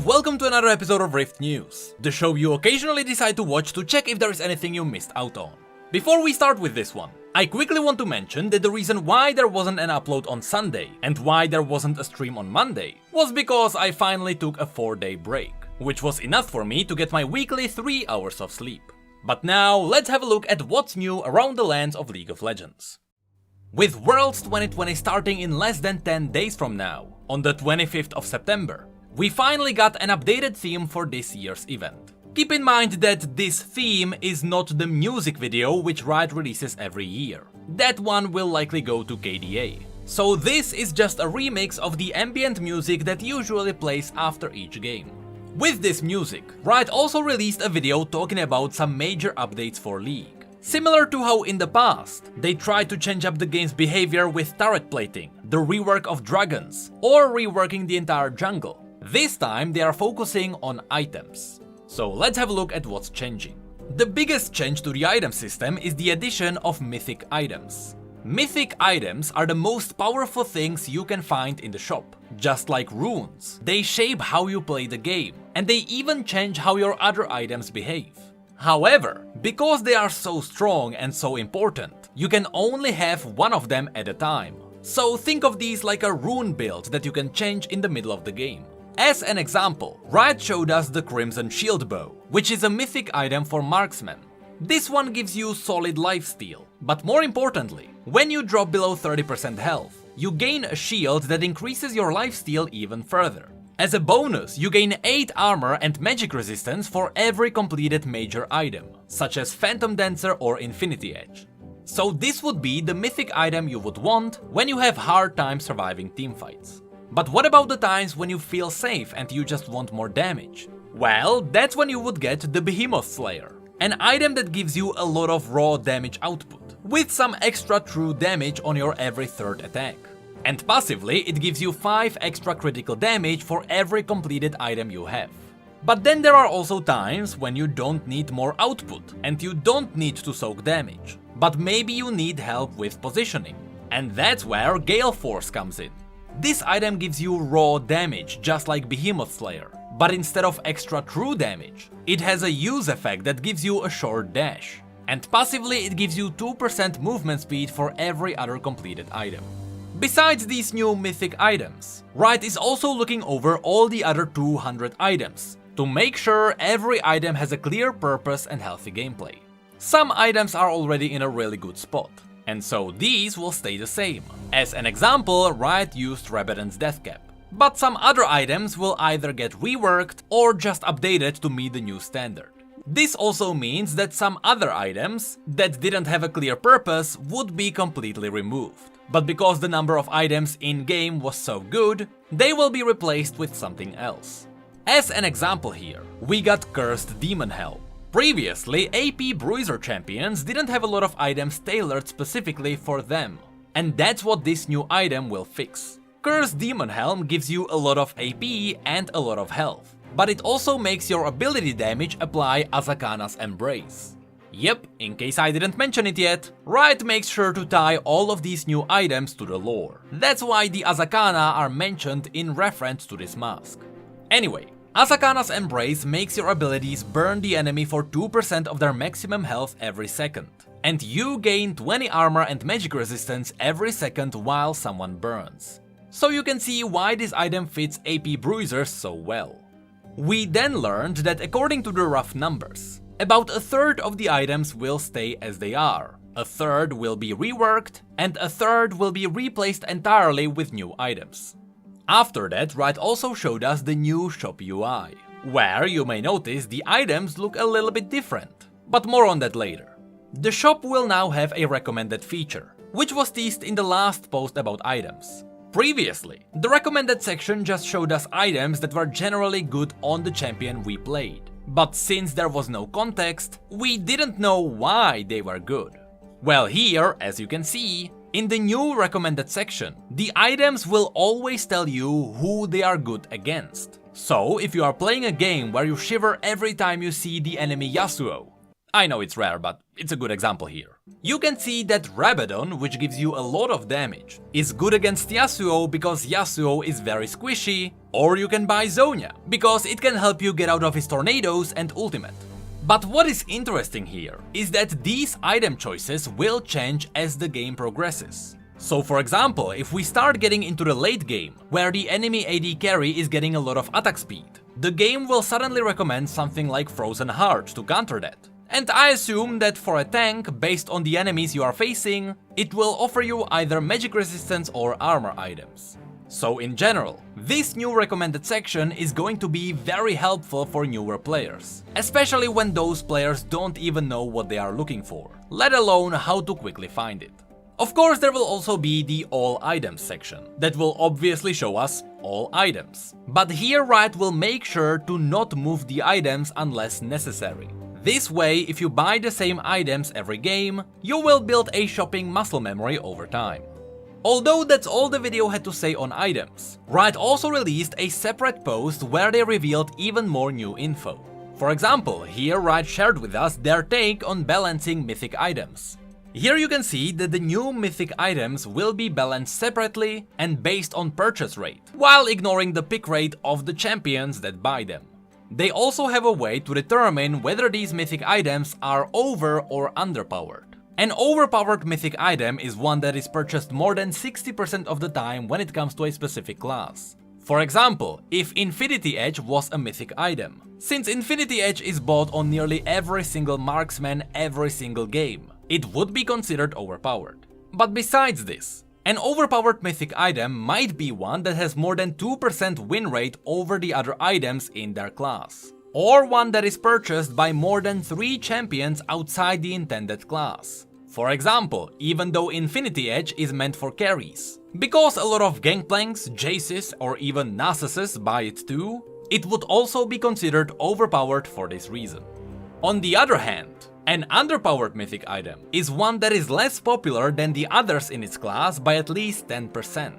and welcome to another episode of Rift News, the show you occasionally decide to watch to check if there is anything you missed out on. Before we start with this one, I quickly want to mention that the reason why there wasn't an upload on Sunday and why there wasn't a stream on Monday was because I finally took a 4-day break, which was enough for me to get my weekly 3 hours of sleep. But now, let's have a look at what's new around the lands of League of Legends. With Worlds 2020 starting in less than 10 days from now, on the 25th of September, we finally got an updated theme for this year's event. Keep in mind that this theme is not the music video which Riot releases every year. That one will likely go to KDA. So this is just a remix of the ambient music that usually plays after each game. With this music, Riot also released a video talking about some major updates for League. Similar to how in the past, they tried to change up the game's behavior with turret plating, the rework of dragons, or reworking the entire jungle. This time they are focusing on items. So let's have a look at what's changing. The biggest change to the item system is the addition of Mythic items. Mythic items are the most powerful things you can find in the shop. Just like runes, they shape how you play the game, and they even change how your other items behave. However, because they are so strong and so important, you can only have one of them at a time. So think of these like a rune build that you can change in the middle of the game. As an example, Riot showed us the Crimson Shield Bow, which is a mythic item for marksmen. This one gives you solid lifesteal, but more importantly, when you drop below 30% health, you gain a shield that increases your lifesteal even further. As a bonus, you gain 8 armor and magic resistance for every completed major item, such as Phantom Dancer or Infinity Edge. So this would be the mythic item you would want when you have hard time surviving teamfights. But what about the times when you feel safe and you just want more damage? Well, that's when you would get the Behemoth Slayer, an item that gives you a lot of raw damage output, with some extra true damage on your every third attack. And passively, it gives you 5 extra critical damage for every completed item you have. But then there are also times when you don't need more output and you don't need to soak damage, but maybe you need help with positioning. And that's where Gale Force comes in. This item gives you raw damage just like Behemoth Slayer, but instead of extra true damage, it has a use effect that gives you a short dash. And passively it gives you 2% movement speed for every other completed item. Besides these new mythic items, Riot is also looking over all the other 200 items to make sure every item has a clear purpose and healthy gameplay. Some items are already in a really good spot, and so these will stay the same. As an example, Riot used Rabadon's Death Cap. But some other items will either get reworked or just updated to meet the new standard. This also means that some other items that didn't have a clear purpose would be completely removed. But because the number of items in-game was so good, they will be replaced with something else. As an example here, we got Cursed Demon Helm. Previously, AP Bruiser champions didn't have a lot of items tailored specifically for them. And that's what this new item will fix. Cursed Demon Helm gives you a lot of AP and a lot of health, but it also makes your ability damage apply Azakana's Embrace. Yep, in case I didn't mention it yet, Riot makes sure to tie all of these new items to the lore. That's why the Azakana are mentioned in reference to this mask. Anyway, Azakana's Embrace makes your abilities burn the enemy for 2% of their maximum health every second, and you gain 20 armor and magic resistance every second while someone burns. So you can see why this item fits AP Bruisers so well. We then learned that according to the rough numbers, about a third of the items will stay as they are, a third will be reworked, and a third will be replaced entirely with new items. After that, Riot also showed us the new shop UI, where you may notice the items look a little bit different, but more on that later. The shop will now have a recommended feature, which was teased in the last post about items. Previously, the recommended section just showed us items that were generally good on the champion we played. But since there was no context, we didn't know why they were good. Well, here, as you can see, in the new recommended section, the items will always tell you who they are good against. So, if you are playing a game where you shiver every time you see the enemy Yasuo, I know it's rare, but it's a good example here. You can see that Rabadon, which gives you a lot of damage, is good against Yasuo because Yasuo is very squishy, Or you can buy Zonia, because it can help you get out of his tornadoes and ultimate. But what is interesting here is that these item choices will change as the game progresses. So for example, if we start getting into the late game, where the enemy AD carry is getting a lot of attack speed, the game will suddenly recommend something like Frozen Heart to counter that. And I assume that for a tank, based on the enemies you are facing, it will offer you either magic resistance or armor items. So in general, this new recommended section is going to be very helpful for newer players, especially when those players don't even know what they are looking for, let alone how to quickly find it. Of course, there will also be the all items section, that will obviously show us all items. But here Riot will make sure to not move the items unless necessary. This way, if you buy the same items every game, you will build a shopping muscle memory over time. Although that's all the video had to say on items, Riot also released a separate post where they revealed even more new info. For example, here Riot shared with us their take on balancing mythic items. Here you can see that the new mythic items will be balanced separately and based on purchase rate, while ignoring the pick rate of the champions that buy them. They also have a way to determine whether these mythic items are over or underpowered. An overpowered mythic item is one that is purchased more than 60% of the time when it comes to a specific class. For example, if Infinity Edge was a mythic item, since Infinity Edge is bought on nearly every single marksman every single game, it would be considered overpowered. But besides this, an overpowered mythic item might be one that has more than 2% win rate over the other items in their class, or one that is purchased by more than 3 champions outside the intended class. For example, even though Infinity Edge is meant for carries, because a lot of Gangplanks, Jaces or even Nasuses buy it too, it would also be considered overpowered for this reason. On the other hand, an underpowered mythic item is one that is less popular than the others in its class by at least 10%,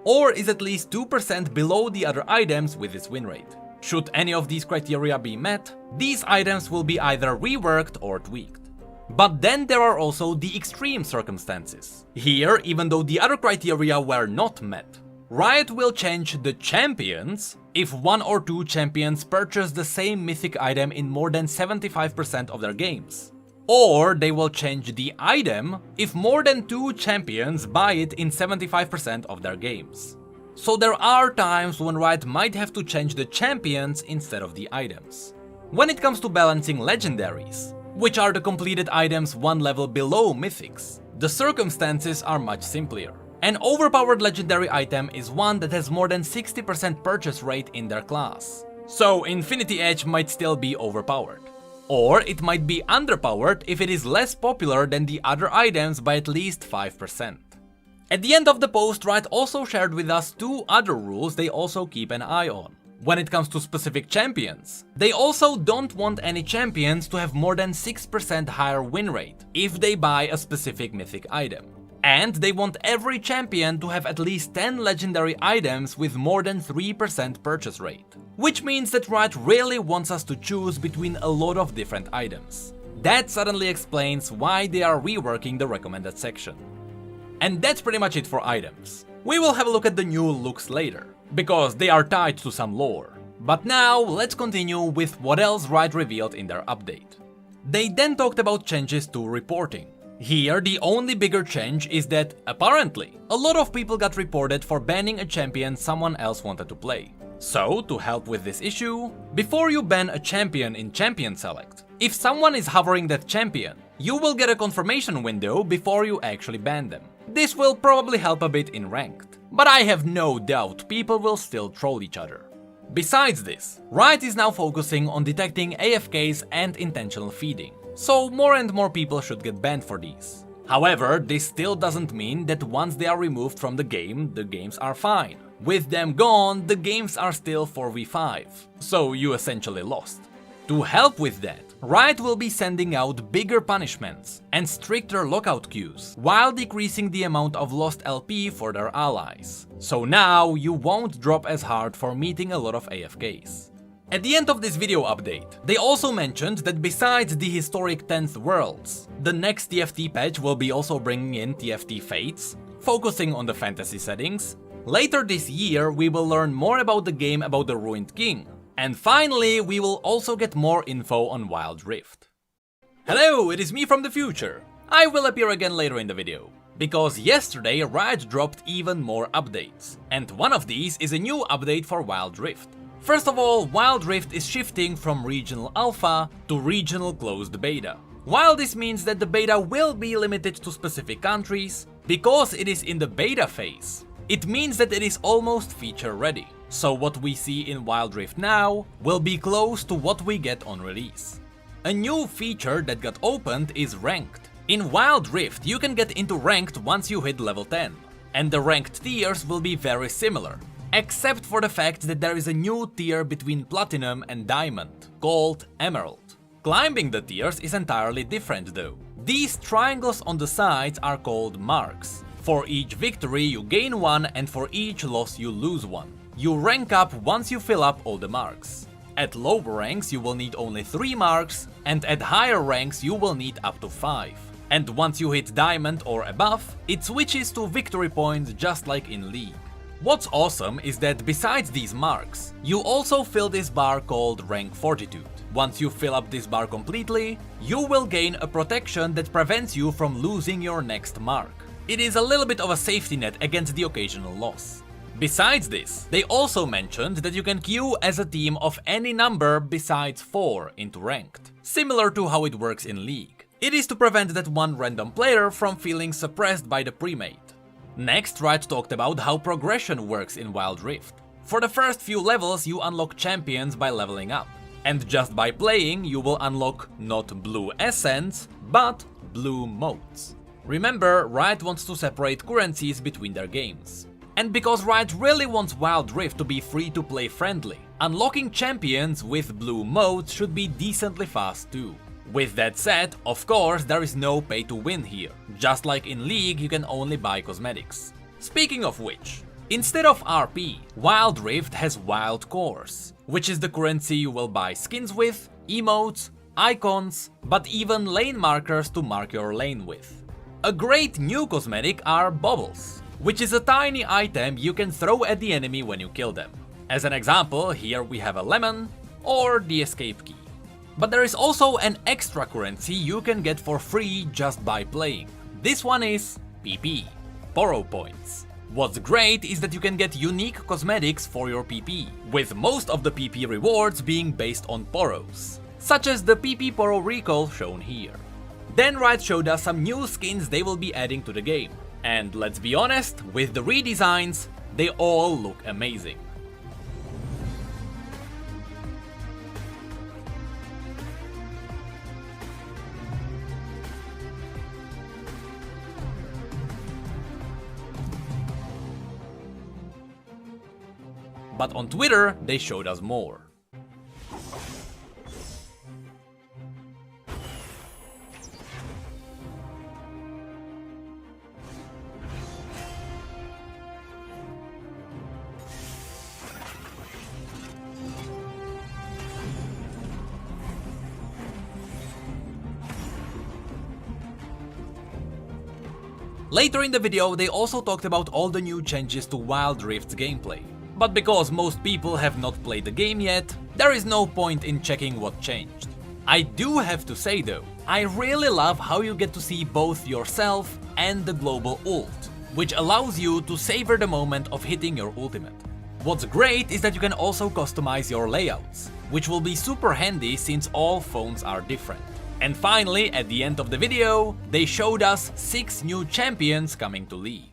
or is at least 2% below the other items with its win rate. Should any of these criteria be met, these items will be either reworked or tweaked. But then there are also the extreme circumstances. Here, even though the other criteria were not met, Riot will change the champions if 1 or 2 champions purchase the same mythic item in more than 75% of their games. Or they will change the item if more than 2 champions buy it in 75% of their games. So there are times when Riot might have to change the champions instead of the items. When it comes to balancing legendaries, which are the completed items 1 level below mythics, the circumstances are much simpler. An overpowered legendary item is one that has more than 60% purchase rate in their class. So Infinity Edge might still be overpowered. Or it might be underpowered if it is less popular than the other items by at least 5%. At the end of the post, Riot also shared with us 2 other rules they also keep an eye on. When it comes to specific champions, they also don't want any champions to have more than 6% higher win rate if they buy a specific mythic item. And they want every champion to have at least 10 legendary items with more than 3% purchase rate. Which means that Riot really wants us to choose between a lot of different items. That suddenly explains why they are reworking the recommended section. And that's pretty much it for items. We will have a look at the new looks later, because they are tied to some lore. But now let's continue with what else Riot revealed in their update. They then talked about changes to reporting. Here, the only bigger change is that, apparently, a lot of people got reported for banning a champion someone else wanted to play. So, to help with this issue, before you ban a champion in Champion Select, if someone is hovering that champion, you will get a confirmation window before you actually ban them. This will probably help a bit in Ranked, but I have no doubt people will still troll each other. Besides this, Riot is now focusing on detecting AFKs and intentional feeding. So more and more people should get banned for these. However, this still doesn't mean that once they are removed from the games are fine. With them gone, the games are still 4v5, so you essentially lost. To help with that, Riot will be sending out bigger punishments and stricter lockout queues, while decreasing the amount of lost LP for their allies. So now you won't drop as hard for meeting a lot of AFKs. At the end of this video update, they also mentioned that besides the historic 10th worlds, the next TFT patch will be also bringing in TFT Fates, focusing on the fantasy settings, Later this year, we will learn more about the game about the Ruined King. And finally, we will also get more info on Wild Rift. Hello, it is me from the future. I will appear again later in the video. Because yesterday Riot dropped even more updates. And one of these is a new update for Wild Rift. First of all, Wild Rift is shifting from regional alpha to regional closed beta. While this means that the beta will be limited to specific countries, because it is in the beta phase, it means that it is almost feature ready. So what we see in Wild Rift now will be close to what we get on release. A new feature that got opened is Ranked. In Wild Rift you can get into Ranked once you hit level 10, and the ranked tiers will be very similar, except for the fact that there is a new tier between Platinum and Diamond, called Emerald. Climbing the tiers is entirely different though. These triangles on the sides are called marks. For each victory you gain one, and for each loss you lose one. You rank up once you fill up all the marks. At lower ranks you will need only 3 marks, and at higher ranks you will need up to 5. And once you hit Diamond or above, it switches to victory points just like in League. What's awesome is that besides these marks, you also fill this bar called Rank Fortitude. Once you fill up this bar completely, you will gain a protection that prevents you from losing your next mark. It is a little bit of a safety net against the occasional loss. Besides this, they also mentioned that you can queue as a team of any number besides 4 into Ranked, similar to how it works in League. It is to prevent that one random player from feeling suppressed by the premade. Next, Riot talked about how progression works in Wild Rift. For the first few levels you unlock champions by leveling up, and just by playing you will unlock not blue essence, but blue motes. Remember, Riot wants to separate currencies between their games. And because Riot really wants Wild Rift to be free to play friendly, unlocking champions with blue motes should be decently fast too. With that said, of course there is no pay to win here. Just like in League, you can only buy cosmetics. Speaking of which, instead of RP, Wild Rift has Wild Cores, which is the currency you will buy skins with, emotes, icons, but even lane markers to mark your lane with. A great new cosmetic are bubbles, which is a tiny item you can throw at the enemy when you kill them. As an example, here we have a lemon or the escape key. But there is also an extra currency you can get for free just by playing. This one is PP, Poro Points. What's great is that you can get unique cosmetics for your PP, with most of the PP rewards being based on Poros, such as the PP Poro Recall shown here. Then Riot showed us some new skins they will be adding to the game, and let's be honest, with the redesigns, they all look amazing. But on Twitter, they showed us more. Later in the video, they also talked about all the new changes to Wild Rift's gameplay. But because most people have not played the game yet, there is no point in checking what changed. I do have to say though, I really love how you get to see both yourself and the global ult, which allows you to savor the moment of hitting your ultimate. What's great is that you can also customize your layouts, which will be super handy since all phones are different. And finally, at the end of the video, they showed us 6 new champions coming to League.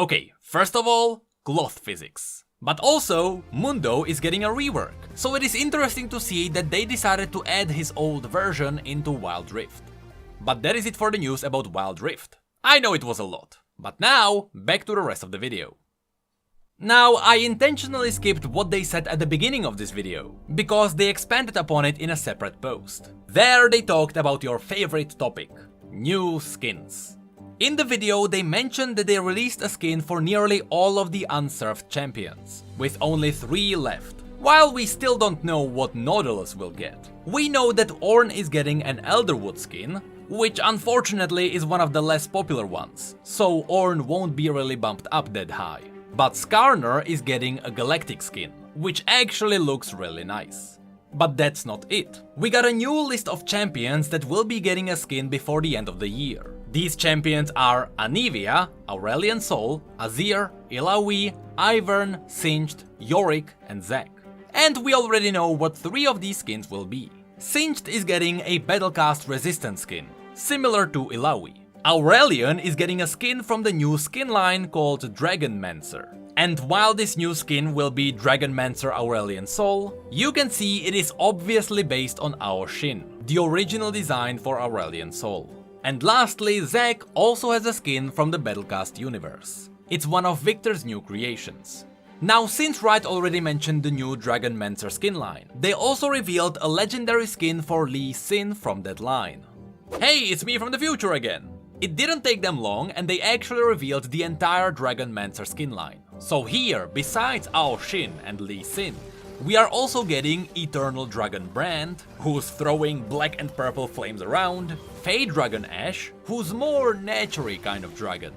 Okay, first of all, cloth physics. But also, Mundo is getting a rework, so it is interesting to see that they decided to add his old version into Wild Rift. But that is it for the news about Wild Rift. I know it was a lot, but now, back to the rest of the video. Now, I intentionally skipped what they said at the beginning of this video, because they expanded upon it in a separate post. There they talked about your favorite topic, new skins. In the video, they mentioned that they released a skin for nearly all of the unserved champions, with only 3 left. While we still don't know what Nautilus will get, we know that Ornn is getting an Elderwood skin, which unfortunately is one of the less popular ones, so Ornn won't be really bumped up that high. But Skarner is getting a Galactic skin, which actually looks really nice. But that's not it. We got a new list of champions that will be getting a skin before the end of the year. These champions are Anivia, Aurelion Sol, Azir, Illaoi, Ivern, Singed, Yorick and Zac. And we already know what 3 of these skins will be. Singed is getting a Battlecast resistant skin, similar to Illaoi. Aurelion is getting a skin from the new skin line called Dragonmancer. And while this new skin will be Dragonmancer Aurelion Sol, you can see it is obviously based on our Shin, the original design for Aurelion Sol. And lastly, Zac also has a skin from the Battlecast universe. It's one of Victor's new creations. Now, since Riot already mentioned the new Dragonmancer skin line, they also revealed a legendary skin for Lee Sin from that line. Hey, it's me from the future again! It didn't take them long and they actually revealed the entire Dragonmancer skin line. So here, besides Ao Shin and Lee Sin, we are also getting Eternal Dragon Brand, who's throwing black and purple flames around, Fey Dragon Ash, who's more naturey kind of dragon,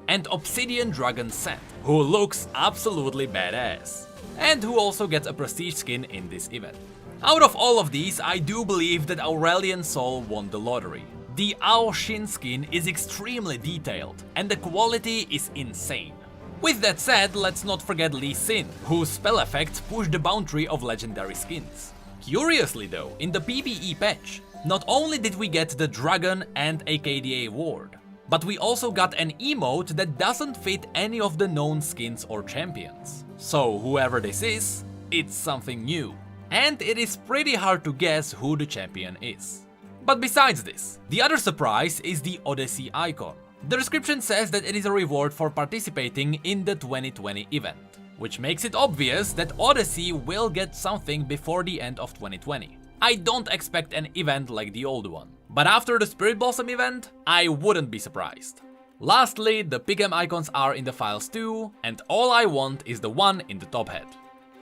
and Obsidian Dragon Sand, who looks absolutely badass, and who also gets a prestige skin in this event. Out of all of these, I do believe that Aurelion Sol won the lottery. The Ao Shin skin is extremely detailed, and the quality is insane. With that said, let's not forget Lee Sin, whose spell effects push the boundary of legendary skins. Curiously though, in the PvE patch, not only did we get the Dragon and AKDA ward, but we also got an emote that doesn't fit any of the known skins or champions. So whoever this is, it's something new. And it is pretty hard to guess who the champion is. But besides this, the other surprise is the Odyssey icon. The description says that it is a reward for participating in the 2020 event, which makes it obvious that Odyssey will get something before the end of 2020. I don't expect an event like the old one, but after the Spirit Blossom event, I wouldn't be surprised. Lastly, the pick'em icons are in the files too, and all I want is the one in the top hat.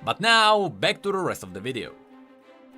But now, back to the rest of the video.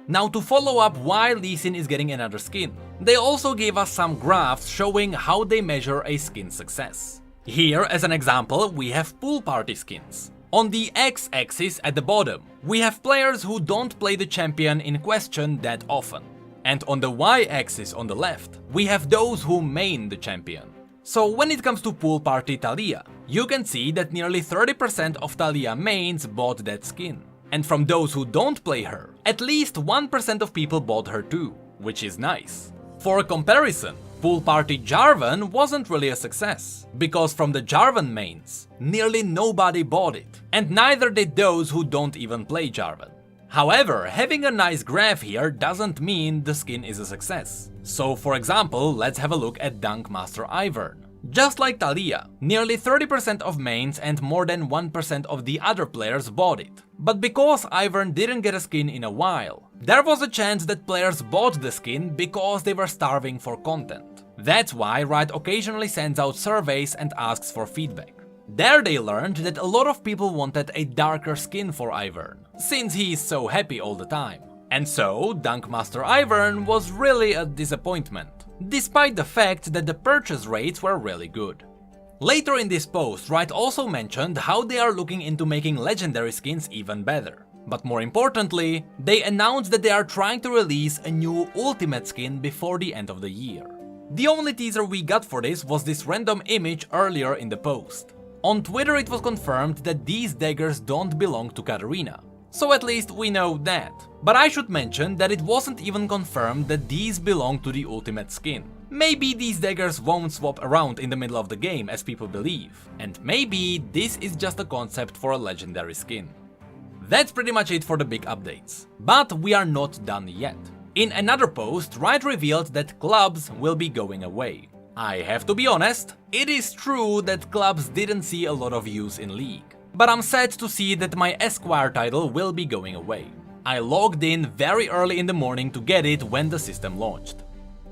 Now, to follow up why Lee Sin is getting another skin, they also gave us some graphs showing how they measure a skin success. Here, as an example, we have pool party skins. On the x-axis at the bottom, we have players who don't play the champion in question that often. And on the y-axis on the left, we have those who main the champion. So when it comes to pool party Taliyah, you can see that nearly 30% of Taliyah mains bought that skin. And from those who don't play her, at least 1% of people bought her too, which is nice. For comparison, Pool Party Jarvan wasn't really a success, because from the Jarvan mains, nearly nobody bought it, and neither did those who don't even play Jarvan. However, having a nice graph here doesn't mean the skin is a success. So for example, let's have a look at Dunk Master Ivern. Just like Taliyah, nearly 30% of mains and more than 1% of the other players bought it. But because Ivern didn't get a skin in a while, there was a chance that players bought the skin because they were starving for content. That's why Riot occasionally sends out surveys and asks for feedback. There they learned that a lot of people wanted a darker skin for Ivern, since he is so happy all the time. And so, Dunk Master Ivern was really a disappointment, despite the fact that the purchase rates were really good. Later in this post, Riot also mentioned how they are looking into making legendary skins even better. But more importantly, they announced that they are trying to release a new ultimate skin before the end of the year. The only teaser we got for this was this random image earlier in the post. On Twitter it was confirmed that these daggers don't belong to Katarina. So at least we know that. But I should mention that it wasn't even confirmed that these belong to the ultimate skin. Maybe these daggers won't swap around in the middle of the game as people believe, and maybe this is just a concept for a legendary skin. That's pretty much it for the big updates, but we are not done yet. In another post, Riot revealed that clubs will be going away. I have to be honest, it is true that clubs didn't see a lot of use in League, but I'm sad to see that my Esquire title will be going away. I logged in very early in the morning to get it when the system launched.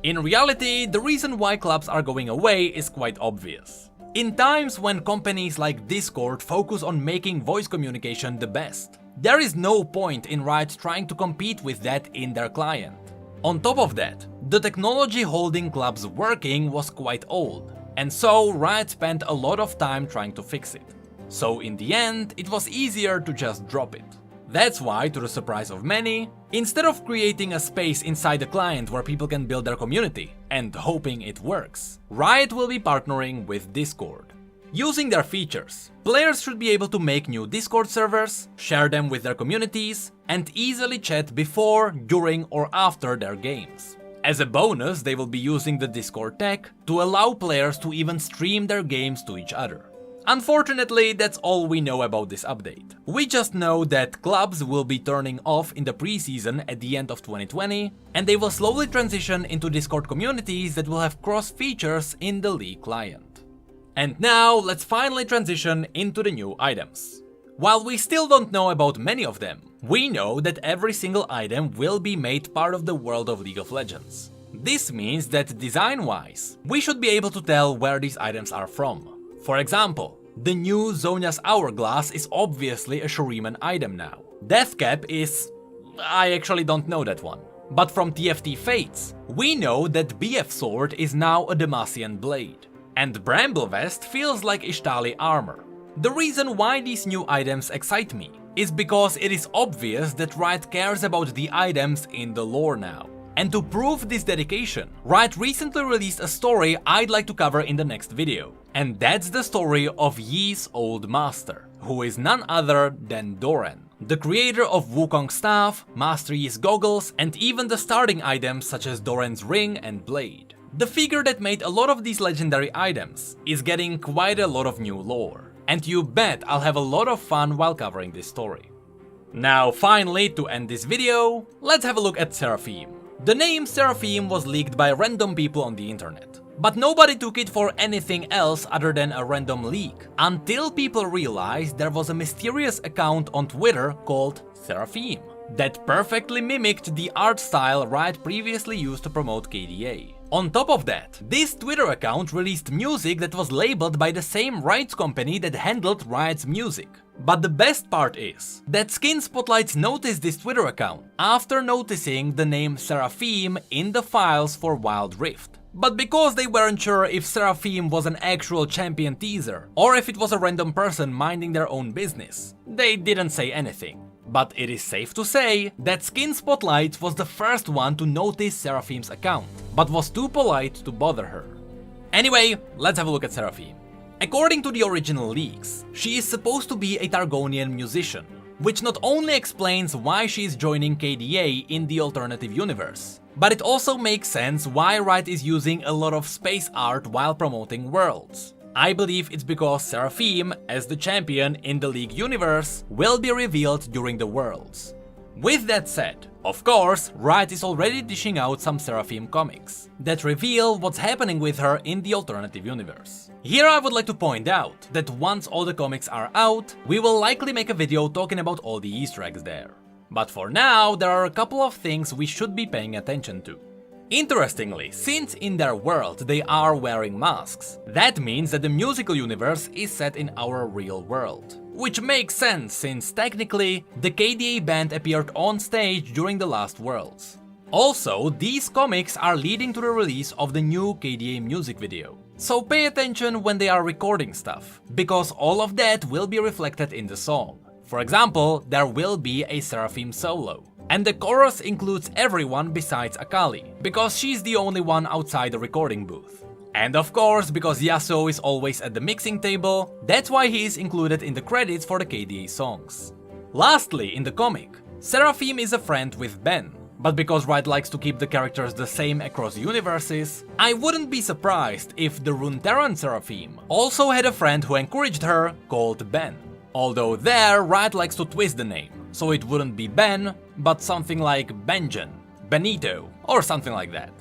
In reality, the reason why clubs are going away is quite obvious. In times when companies like Discord focus on making voice communication the best, there is no point in Riot trying to compete with that in their client. On top of that, the technology holding clubs working was quite old, and so Riot spent a lot of time trying to fix it. So in the end, it was easier to just drop it. That's why, to the surprise of many, instead of creating a space inside the client where people can build their community and hoping it works, Riot will be partnering with Discord. Using their features, players should be able to make new Discord servers, share them with their communities, and easily chat before, during, or after their games. As a bonus, they will be using the Discord tech to allow players to even stream their games to each other. Unfortunately, that's all we know about this update. We just know that clubs will be turning off in the preseason at the end of 2020, and they will slowly transition into Discord communities that will have cross features in the League client. And now, let's finally transition into the new items. While we still don't know about many of them, we know that every single item will be made part of the world of League of Legends. This means that design-wise, we should be able to tell where these items are from. For example, the new Zhonya's Hourglass is obviously a Shuriman item now. Deathcap is... I actually don't know that one. But from TFT Fates, we know that BF Sword is now a Demacian Blade. And Bramble Vest feels like Ishtali armor. The reason why these new items excite me is because it is obvious that Riot cares about the items in the lore now. And to prove this dedication, Riot recently released a story I'd like to cover in the next video. And that's the story of Yi's old master, who is none other than Doran, the creator of Wukong's staff, Master Yi's goggles, and even the starting items such as Doran's ring and blade. The figure that made a lot of these legendary items is getting quite a lot of new lore, and you bet I'll have a lot of fun while covering this story. Now finally, to end this video, let's have a look at Seraphine. The name Seraphine was leaked by random people on the internet, but nobody took it for anything else other than a random leak, until people realized there was a mysterious account on Twitter called Seraphine that perfectly mimicked the art style Riot previously used to promote KDA. On top of that, this Twitter account released music that was labeled by the same rights company that handled Riot's music. But the best part is that Skin Spotlights noticed this Twitter account after noticing the name Seraphine in the files for Wild Rift. But because they weren't sure if Seraphine was an actual champion teaser or if it was a random person minding their own business, they didn't say anything. But it is safe to say that Skin Spotlights was the first one to notice Seraphine's account, but was too polite to bother her. Anyway, let's have a look at Seraphine. According to the original leaks, she is supposed to be a Targonian musician, which not only explains why she is joining KDA in the alternative universe, but it also makes sense why Riot is using a lot of space art while promoting Worlds. I believe it's because Seraphine, as the champion in the League universe, will be revealed during the Worlds. With that said, of course, Riot is already dishing out some Seraphine comics that reveal what's happening with her in the alternative universe. Here I would like to point out that once all the comics are out, we will likely make a video talking about all the Easter eggs there. But for now, there are a couple of things we should be paying attention to. Interestingly, since in their world they are wearing masks, that means that the musical universe is set in our real world. Which makes sense since technically, the KDA band appeared on stage during the last Worlds. Also, these comics are leading to the release of the new KDA music video. So pay attention when they are recording stuff, because all of that will be reflected in the song. For example, there will be a Seraphine solo. And the chorus includes everyone besides Akali, because she's the only one outside the recording booth. And of course, because Yasuo is always at the mixing table, that's why he is included in the credits for the KDA songs. Lastly, in the comic, Seraphine is a friend with Ben, But because Riot likes to keep the characters the same across universes, I wouldn't be surprised if the Runeterran Seraphine also had a friend who encouraged her called Ben. Although there, Riot likes to twist the name, so it wouldn't be Ben, but something like Benjen, Benito, or something like that.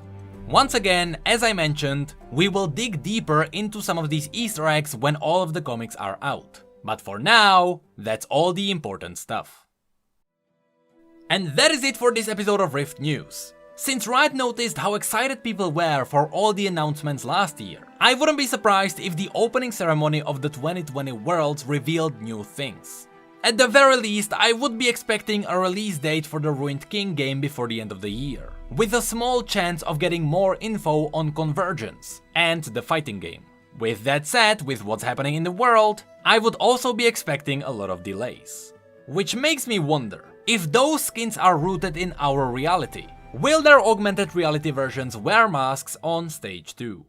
Once again, as I mentioned, we will dig deeper into some of these Easter eggs when all of the comics are out. But for now, that's all the important stuff. And that is it for this episode of Rift News. Since Riot noticed how excited people were for all the announcements last year, I wouldn't be surprised if the opening ceremony of the 2020 Worlds revealed new things. At the very least, I would be expecting a release date for the Ruined King game before the end of the year, with a small chance of getting more info on Convergence and the fighting game. With that said, with what's happening in the world, I would also be expecting a lot of delays. Which makes me wonder, if those skins are rooted in our reality, will their augmented reality versions wear masks on stage 2?